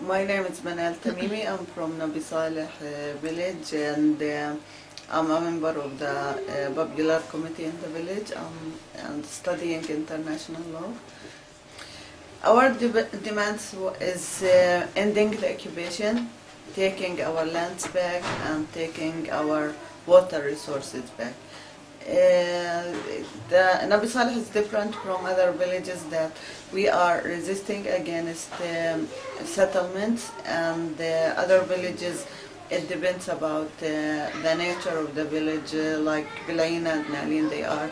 My name is Manal Tamimi. I'm from Nabi Saleh village, and I'm a member of the popular committee in the village. I'm studying international law. Our demands is ending the occupation, taking our lands back, and taking our water resources back. The Nabi Saleh is different from other villages that we are resisting against settlements, and other villages it depends about the nature of the village, like Bilaina and Nalin, they are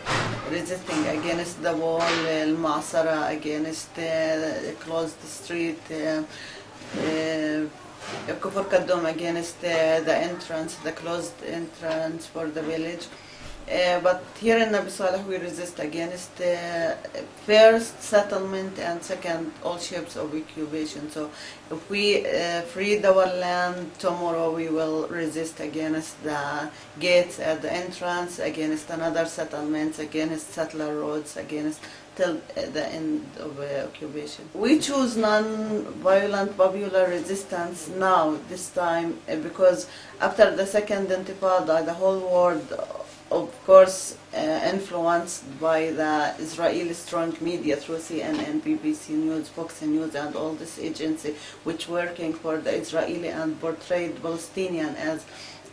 resisting against the wall, Al-Ma'asara against the closed street, Kufur Kaddum against the entrance, the closed entrance for the village. But here in Nabi Saleh we resist against first settlement and second all shapes of occupation. So if we freed our land, tomorrow we will resist against the gates at the entrance, against another settlements, against settler roads, against till the end of occupation. We choose non-violent popular resistance now, this time, because after the second intifada, the whole world, of course, influenced by the Israeli strong media through CNN, BBC News, Fox News, and all this agency, which working for the Israeli and portrayed Palestinian as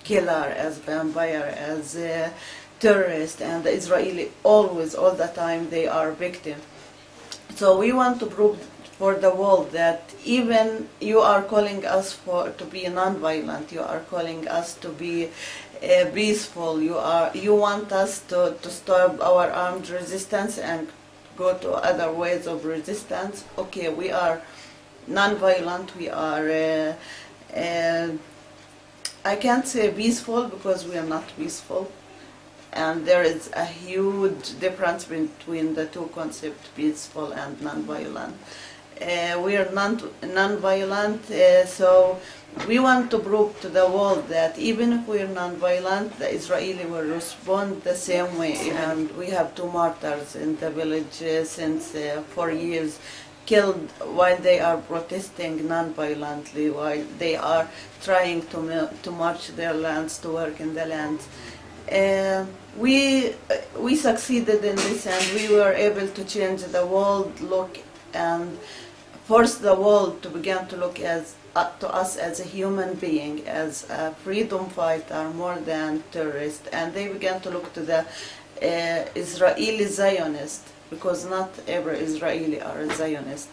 killer, as vampire, as terrorist, and the Israeli always, all the time, they are victim. So we want to prove for the world that even you are calling us to be non-violent, you are calling us to be peaceful, you want us to stop our armed resistance and go to other ways of resistance. Okay, we are non-violent, we are I can't say peaceful because we are not peaceful, and there is a huge difference between the two concepts, peaceful and non-violent. We are non-violent, so we want to prove to the world that even if we are non-violent, the Israeli will respond the same way. And we have two martyrs in the village since 4 years, killed while they are protesting non-violently, while they are trying to march their lands, to work in the lands. We succeeded in this, and we were able to change the world look and force the world to begin to look to us as a human being, as a freedom fighter more than terrorist. And they began to look to the Israeli Zionist, because not every Israeli are a Zionist,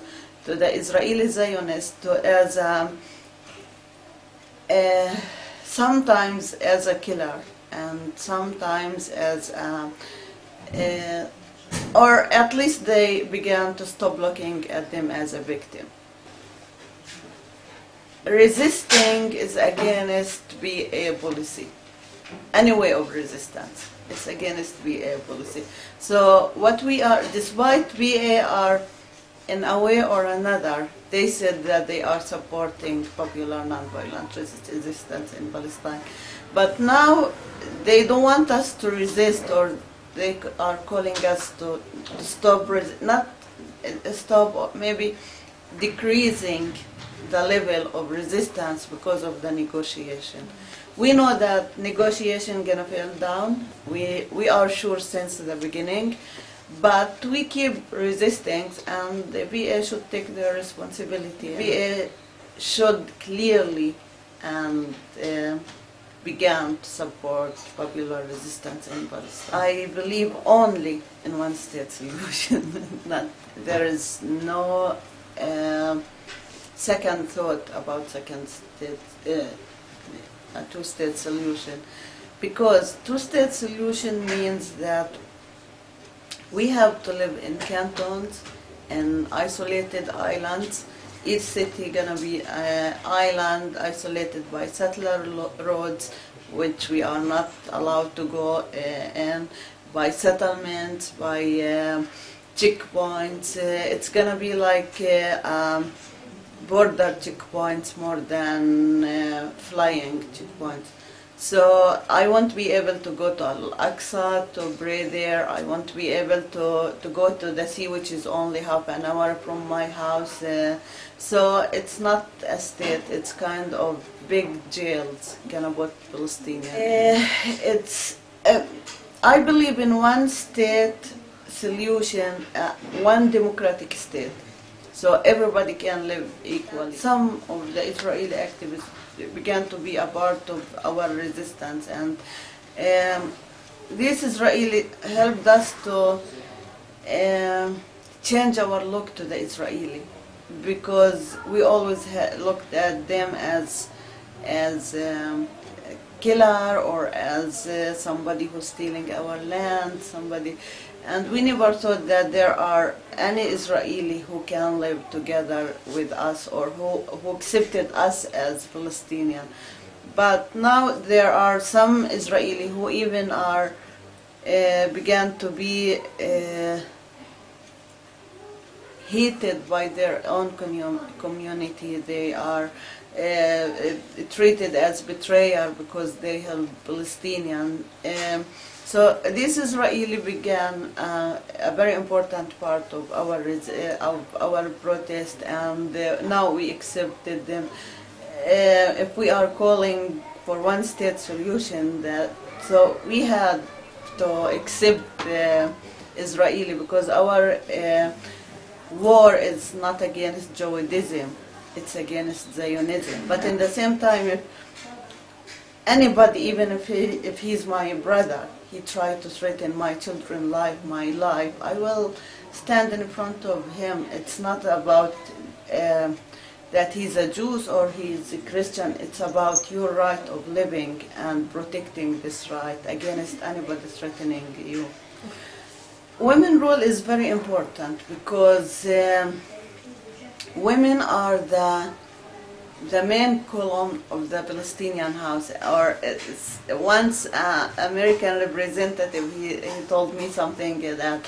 to the Israeli Zionist as sometimes as a killer, and sometimes as or at least they began to stop looking at them as a victim. Resisting is against BA policy. Any way of resistance is against BA policy. So what we are, despite BA are in a way or another, they said that they are supporting popular non-violent resistance in Palestine. But now they don't want us to resist, or they are calling us to stop, not stop, or maybe decreasing the level of resistance because of the negotiation. We know that negotiation gonna fail down. We are sure since the beginning, but we keep resisting, and the VA should take their responsibility. VA should clearly and began to support popular resistance in Palestine. I believe only in one-state solution. There is no second thought about a two-state solution, because two-state solution means that we have to live in cantons and isolated islands. Each city gonna be an island isolated by settler roads, which we are not allowed to go in, by settlements, by checkpoints. It's gonna be like border checkpoints more than flying checkpoints. So I won't be able to go to Al-Aqsa to pray there. I won't be able to go to the sea, which is only half an hour from my house. So it's not a state, it's kind of big jails, gonna put Palestinian. I believe in one state solution, one democratic state. So everybody can live equally. Some of the Israeli activists began to be a part of our resistance, and this Israeli helped us to change our look to the Israeli, because we always looked at them as killer or as somebody who's stealing our land, somebody, and we never thought that there are any Israeli who can live together with us or who accepted us as Palestinian. But now there are some Israeli who even are began to be hated by their own community. They are treated as betrayer because they help Palestinian. So this Israeli began a very important part of our protest, and now we accepted them. If we are calling for one state solution, so we had to accept Israeli, because our war is not against Judaism, it's against Zionism. But in the same time, if anybody, even if he's my brother, he tried to threaten my children's life, my life, I will stand in front of him. It's not about that he's a Jew or he's a Christian. It's about your right of living and protecting this right against anybody threatening you. Women's role is very important, because women are the main column of the Palestinian house. Or once American representative, he told me something that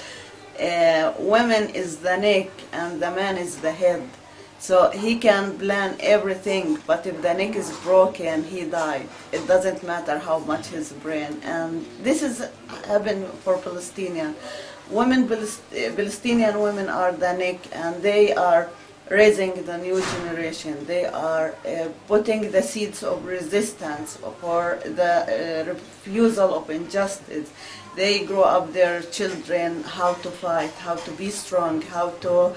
women is the neck and the man is the head. So he can plan everything, but if the neck is broken, he died. It doesn't matter how much his brain. And this is happened for Palestinian women. Palestinian women are the neck, and they are raising the new generation. They are putting the seeds of resistance for the refusal of injustice. They grow up their children how to fight, how to be strong, how to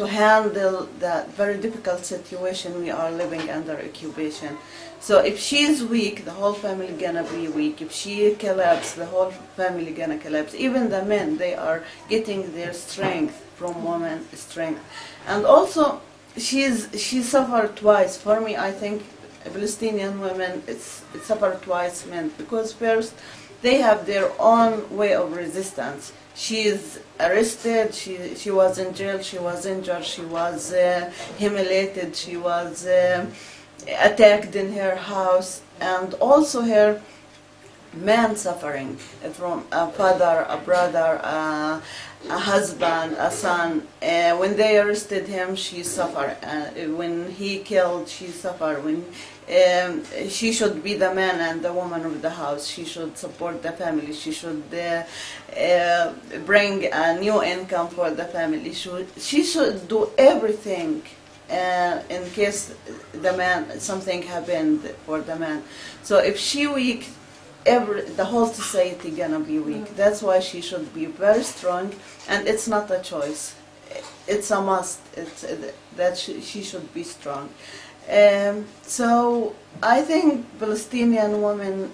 handle the very difficult situation we are living under occupation. So if she's weak, the whole family gonna be weak. If she collapses, the whole family gonna collapse. Even the men, they are getting their strength from women's strength. And also, she suffered twice. For me, I think Palestinian women, it suffered twice, men, because first, they have their own way of resistance. She is arrested, she was in jail, she was injured, she was humiliated, she was attacked in her house, and also her man suffering from a father, a brother, a husband, a son. When they arrested him, she suffered. When he killed, she suffered. When she should be the man and the woman of the house. She should support the family. She should bring a new income for the family. She should do everything in case the man, something happened for the man. So if she weak, the whole society gonna be weak. That's why she should be very strong, and it's not a choice. It's a must. It's that she should be strong. So I think Palestinian women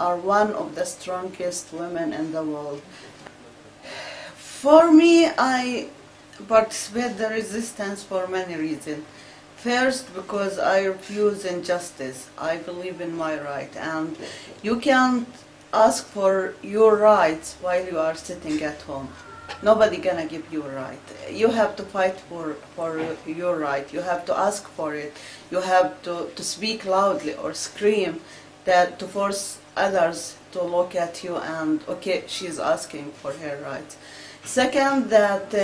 are one of the strongest women in the world. For me, I participate the resistance for many reasons. First, because I refuse injustice. I believe in my right, and you can't ask for your rights while you are sitting at home. Nobody gonna give you a right. You have to fight for your right. You have to ask for it. You have to speak loudly or scream that to force others to look at you and, okay, she's asking for her rights. Second, that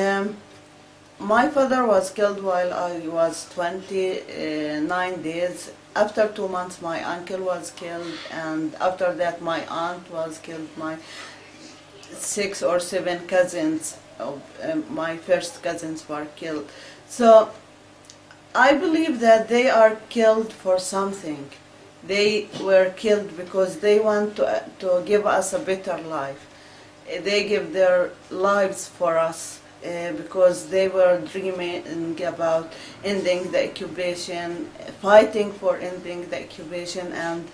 My father was killed while I was 29 days. After 2 months, my uncle was killed, and after that, my aunt was killed. My 6 or 7 cousins of my first cousins were killed. So I believe that they are killed for something. They were killed because they want to give us a better life. They give their lives for us because they were dreaming about ending the occupation, fighting for ending the occupation, and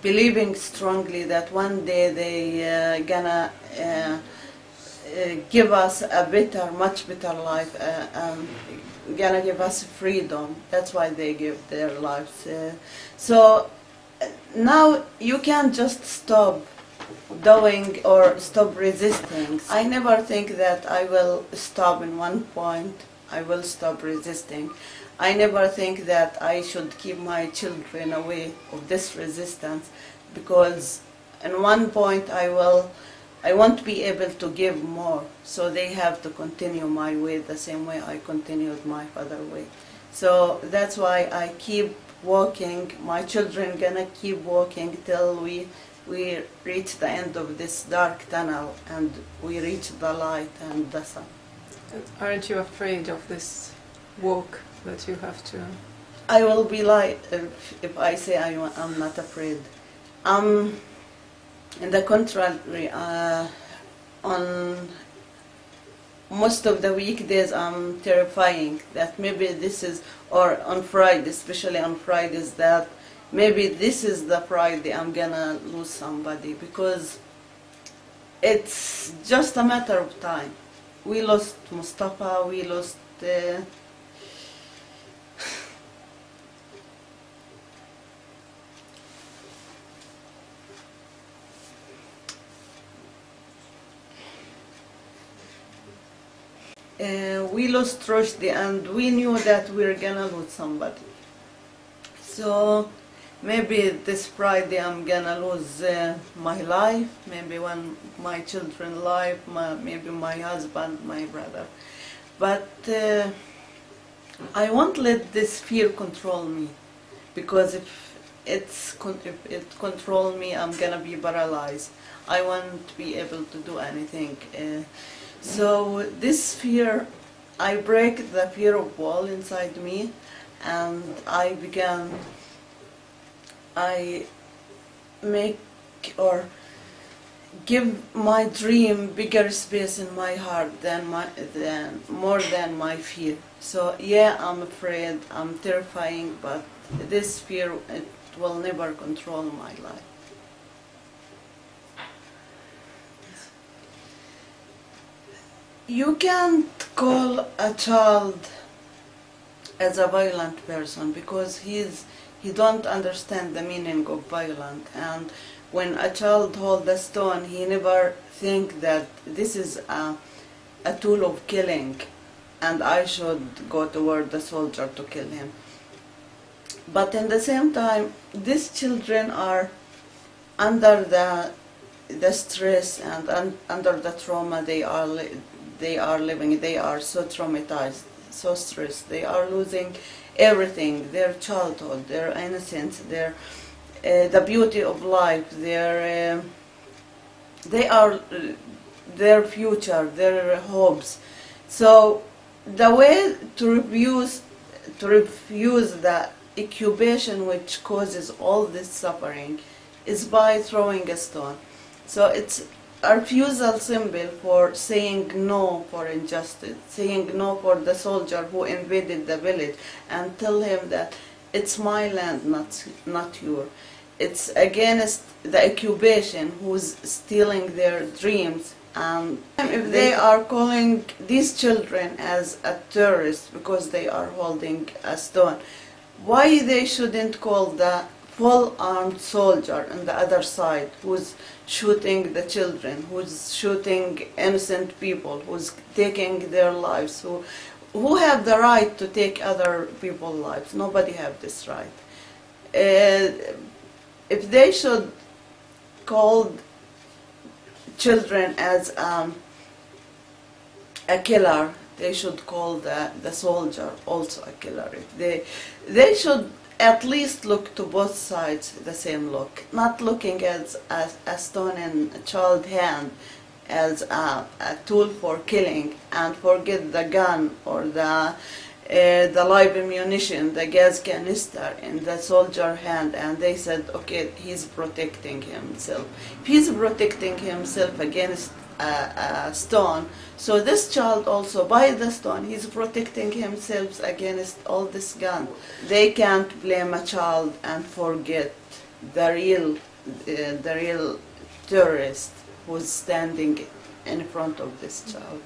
believing strongly that one day they gonna give us a better, much better life, gonna give us freedom. That's why they give their lives. So now you can't just stop doing or stop resisting. I never think that I will stop in one point. I will stop resisting. I never think that I should keep my children away of this resistance, because in one point I won't be able to give more, so they have to continue my way the same way I continued my father's way. So that's why I keep walking. My children gonna keep walking till we reach the end of this dark tunnel and we reach the light and the sun. Aren't you afraid of this walk that you have to? I will be lying if I say I'm not afraid. In the contrary, on most of the weekdays I'm terrifying that maybe this is, or on Friday, especially on Fridays, that maybe this is the Friday I'm gonna lose somebody, because it's just a matter of time. We lost Mustafa, we lost we lost Rushdie, and we knew that we were gonna lose somebody. So maybe this Friday I'm gonna lose my life, maybe my children's life, maybe my husband, my brother. But I won't let this fear control me, because if it controls me, I'm gonna be paralyzed. I won't be able to do anything. So this fear, I break the fear of wall inside me, and I make or give my dream bigger space in my heart than more than my fear. So yeah, I'm afraid, I'm terrifying, but this fear, it will never control my life. You can't call a child as a violent person, because he don't understand the meaning of violent. And when a child holds a stone, he never think that this is a tool of killing and I should go toward the soldier to kill him. But in the same time, these children are under the stress and under the trauma they are living. They are so traumatized, so stressed. They are losing everything: their childhood, their innocence, the beauty of life, their future, their hopes. So the way to refuse the occupation which causes all this suffering is by throwing a stone. So it's a refusal symbol for saying no for injustice, saying no for the soldier who invaded the village, and tell him that it's my land, not yours. It's against the occupation who's stealing their dreams. And if they are calling these children as a terrorist because they are holding a stone, why they shouldn't call the full armed soldier on the other side who's shooting the children, who's shooting innocent people, who's taking their lives, who have the right to take other people's lives? Nobody have this right. If they should call children as a killer, they should call the soldier also a killer. They should at least look to both sides the same look, not looking at a stone in a child's hand as a tool for killing, and forget the gun or the live ammunition, the gas canister in the soldier hand, and they said, okay, he's protecting himself. If he's protecting himself against a stone, so this child also, by the stone, he's protecting himself against all this gun. They can't blame a child and forget the real terrorist who's standing in front of this child.